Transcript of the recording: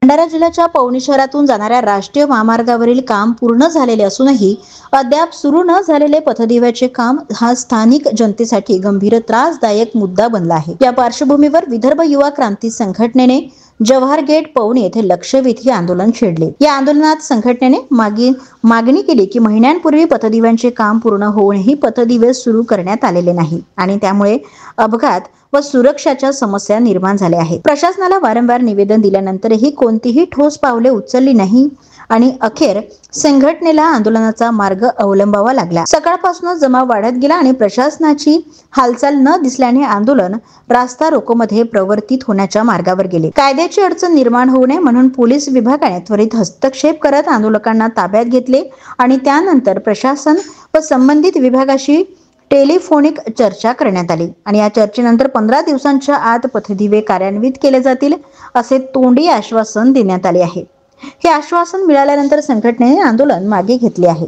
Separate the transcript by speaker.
Speaker 1: भंडारा जिल्ह्याच्या पवनी शहरातून जाणाऱ्या राष्ट्रीय महामार्गावरील काम पूर्ण झालेले असूनही अद्याप सुरू न झालेले पथदिव्याचे काम हा स्थानिक जनतेसाठी गंभीर त्रासदायक मुद्दा बनला आहे। या पार्श्वभूमीवर विदर्भ युवा क्रांती संघटनेने जवाहर गेट पवनी येथे लक्षवेधी आंदोलन छेडले। या आंदोलनात संघटनेने मागणी केली की महिन्यांपूर्वी पथदिव्यांचे काम पूर्ण होऊनही पथदिवे सुरू करण्यात आलेले नाही आणि त्यामुळे अपघात व सुरक्षाच्या समस्या निर्माण झाल्या आहेत। प्रशासनाला वारंवार निवेदन दिल्यानंतरही कोणतीही ठोस पावले उचलली नाही आणि अखेर संघटनेला आंदोलनाचा मार्ग अवलंबावा लागला। सकाळपासूनच जमाव वाढत गेला आणि प्रशासनाची हालचाल न दिसल्याने आंदोलन रास्ता रोकोमध्ये प्रवर्तित होण्याच्या मार्गावर गेले। कायद्याची अडचण निर्माण होऊ नये म्हणून पोलीस विभागाने त्वरित हस्तक्षेप करत आंदोलकांना ताब्यात घेतले आणि त्यानंतर प्रशासन व संबंधित विभागाशी टेलिफोनिक चर्चा करण्यात आली आणि या चर्चेनंतर 15 दिवसांच्या आत पथदिवे कार्यान्वित केले जातील असे तोंडी आश्वासन देण्यात आले आहे। हे आश्वासन मिळाल्यानंतर संघटनेने आंदोलन मागे घेतले आहे।